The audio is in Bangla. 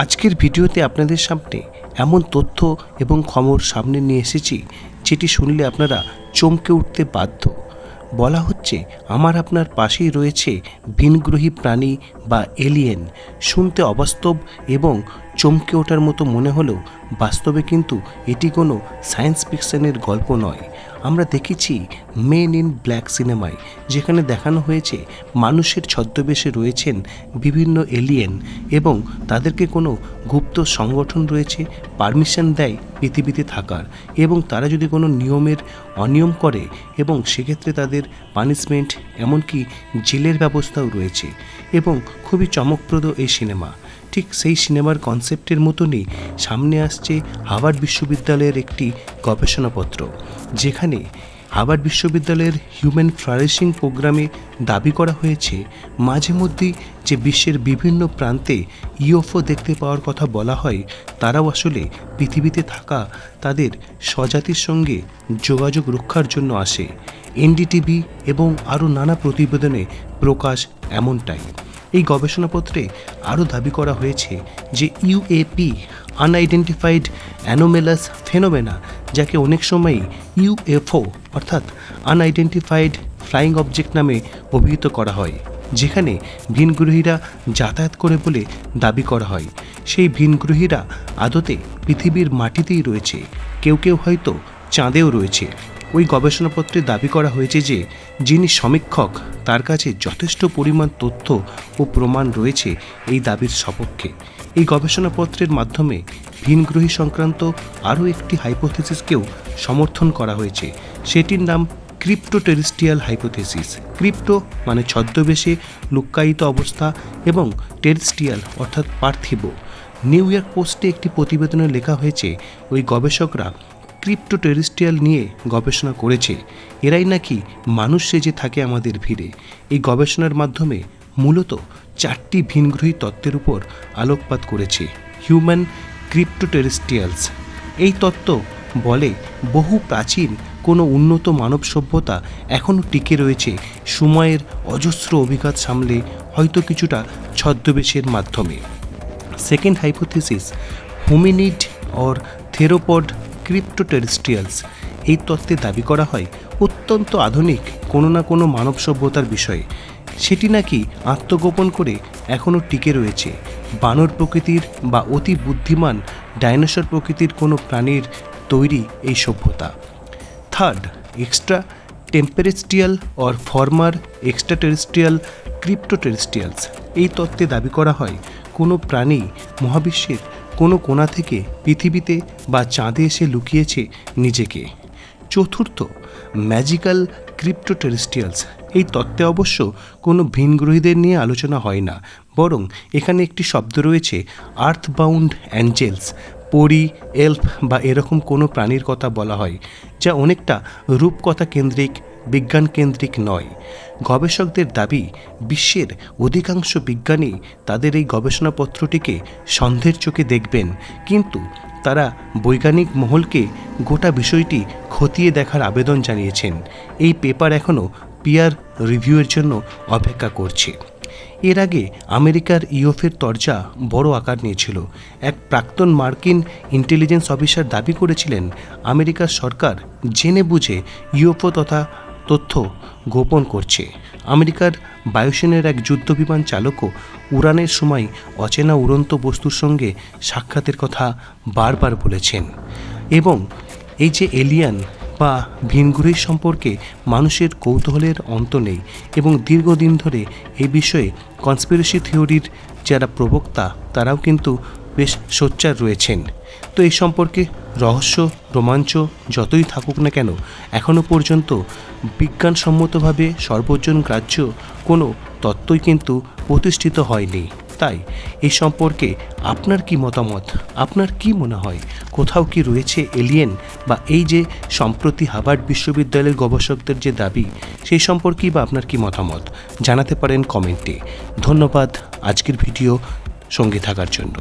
আজকের ভিডিওতে আপনাদের সামনে এমন তথ্য এবং খবর সামনে নিয়ে এসেছি যেটি শুনলে আপনারা চমকে উঠতে বাধ্য। বলা হচ্ছে আমার আপনার পাশেই রয়েছে ভিনগ্রহী প্রাণী বা এলিয়েন। শুনতে অবাস্তব এবং চমকে ওঠার মতো মনে হলেও বাস্তবে কিন্তু এটি কোনো সায়েন্স ফিকশনের গল্প নয়। আমরা দেখেছি মেন ইন ব্ল্যাক সিনেমায়, যেখানে দেখানো হয়েছে মানুষের ছদ্মবেশে রয়েছেন বিভিন্ন এলিয়েন এবং তাদেরকে কোনো গুপ্ত সংগঠন রয়েছে, পারমিশন দেয় পৃথিবীতে থাকার, এবং তারা যদি কোনো নিয়মের অনিয়ম করে এবং সেক্ষেত্রে তাদের পানিশমেন্ট, এমনকি জেলের ব্যবস্থাও রয়েছে। এবং খুবই চমকপ্রদ এই সিনেমা। ঠিক সেই সিনেমার কনসেপ্টের মতনই সামনে আসছে হার্ভার্ড বিশ্ববিদ্যালয়ের একটি গবেষণাপত্র, যেখানে হার্ভার্ড বিশ্ববিদ্যালয়ের হিউম্যান ফ্লারিশিং প্রোগ্রামে দাবি করা হয়েছে মাঝে মধ্যেই যে বিশ্বের বিভিন্ন প্রান্তে ইউএফও দেখতে পাওয়ার কথা বলা হয়, তারাও আসলে পৃথিবীতে থাকা তাদের স্বজাতির সঙ্গে যোগাযোগ রক্ষার জন্য আসে। এনডিটিভি এবং আরও নানা প্রতিবেদনে প্রকাশ এমনটাই। এই গবেষণাপত্রে আরও দাবি করা হয়েছে যে ইউএপি, আনআইডেন্টিফাইড অ্যানোমেলাস ফেনোমেনা, যাকে অনেক সময়ই ইউএফও অর্থাৎ আনআইডেন্টিফাইড ফ্লাইং অবজেক্ট নামে অভিহিত করা হয়, যেখানে ভিনগ্রহীরা যাতায়াত করে বলে দাবি করা হয়। সেই ভিনগ্রহীরা আদতে পৃথিবীর মাটিতেই রয়েছে, কেউ কেউ হয়তো চাঁদেও রয়েছে। ওই গবেষণাপত্রে দাবি করা হয়েছে যে যিনি সমীক্ষক, তার কাছে যথেষ্ট পরিমাণ তথ্য ও প্রমাণ রয়েছে এই দাবির সপক্ষে। এই গবেষণাপত্রের মাধ্যমে ভিনগ্রহী সংক্রান্ত আরও একটি হাইপোথেসিসকেও সমর্থন করা হয়েছে। সেটির নাম ক্রিপ্টো টেরেস্ট্রিয়াল হাইপোথেসিস। ক্রিপ্টো মানে ছদ্মবেশে, লুক্কায়িত অবস্থা, এবং টেরেস্ট্রিয়াল অর্থাৎ পার্থিব। নিউ ইয়র্ক পোস্টে একটি প্রতিবেদনে লেখা হয়েছে ওই গবেষকরা ক্রিপ্টো টেরেস্ট্রিয়াল নিয়ে গবেষণা করেছে। এরাই নাকি মানুষ সেজে থাকে আমাদের ভিড়ে। এই গবেষণার মাধ্যমে মূলত 4টি ভিনগ্রহী তত্ত্বের উপর আলোকপাত করেছে হিউম্যান ক্রিপ্টো টেরেস্ট্রিয়ালস। এই তত্ত্ব বলে বহু প্রাচীন কোনো উন্নত মানব সভ্যতা এখনও টিকে রয়েছে সময়ের অজস্র অভিঘাত সামলে, হয়তো কিছুটা ছদ্মবেশের মাধ্যমে। Second hypothesis, hominid or theropod crypto terrestrials. এই তত্ত্বে দাবি করা হয় অত্যন্ত আধুনিক কোনো না কোনো মানব সভ্যতার বিষয়ে। সেটি নাকি আত্মগোপন করে এখনও টিকে রয়েছে। বানর প্রকৃতির বা অতি বুদ্ধিমান ডাইনোসর প্রকৃতির কোনো প্রাণীর তৈরি এই সভ্যতা। Third, extra terrestrial or former extra terrestrial crypto terrestrials. এই তত্ত্বে দাবি করা হয় কোনো প্রাণী মহাবিশ্বের কোনো কোণা থেকে পৃথিবীতে বা চাঁদে এসে লুকিয়েছে নিজেকে। চতুর্থ, ম্যাজিক্যাল ক্রিপ্টো টেরেস্ট্রিয়ালস। এই তত্ত্বে অবশ্য কোনো ভিনগ্রহীদের নিয়ে আলোচনা হয় না, বরং এখানে একটি শব্দ রয়েছে আর্থবাউন্ড অ্যাঞ্জেলস। পরি, এলফ বা এরকম কোনো প্রাণীর কথা বলা হয়, যা অনেকটা রূপকথা কেন্দ্রিক, বিজ্ঞান কেন্দ্রিক নয়। গবেষকদের দাবি বিশ্বের অধিকাংশ বিজ্ঞানী তাদের এই গবেষণাপত্রটিকে সন্দেহের চোখে দেখবেন, কিন্তু তারা বৈজ্ঞানিক মহলকে গোটা বিষয়টি খতিয়ে দেখার আবেদন জানিয়েছেন। এই পেপার এখনও পিয়ার রিভিউয়ের জন্য অপেক্ষা করছে। এর আগে আমেরিকার ইউএফওর তরজা বড় আকার নিয়েছিল। এক প্রাক্তন মার্কিন ইন্টেলিজেন্স অফিসার দাবি করেছিলেন আমেরিকার সরকার জেনে বুঝে ইউএফও তথা তথ্য গোপন করছে। আমেরিকার বায়ুসেনার এক যুদ্ধবিমান চালকও উড়ানের সময় অচেনা উড়ন্ত বস্তুর সঙ্গে সাক্ষাতের কথা বারবার বলেছেন। এবং এই যে এলিয়ান বা ভিনগ্রহী সম্পর্কে মানুষের কৌতূহলের অন্ত নেই, এবং দীর্ঘদিন ধরে এই বিষয়ে কনস্পিরেসি থিওরির যারা প্রবক্তা, তারাও কিন্তু বেশ সোচ্চার রয়েছেন। তো এই সম্পর্কে রহস্য, রোমাঞ্চ যতই থাকুক না কেন, এখনও পর্যন্ত বিজ্ঞানসম্মতভাবে সর্বজন গ্রাহ্য কোনো তত্ত্বই কিন্তু প্রতিষ্ঠিত হয়নি। তাই এই সম্পর্কে আপনার কি মতামত? আপনার কি মনে হয় কোথাও কি রয়েছে এলিয়েন, বা এই যে সম্প্রতি হার্ভার্ড বিশ্ববিদ্যালয়ের গবেষকদের যে দাবি, সেই সম্পর্কেই বা আপনার কি মতামত জানাতে পারেন কমেন্টে। ধন্যবাদ আজকের ভিডিও সঙ্গে থাকার জন্য।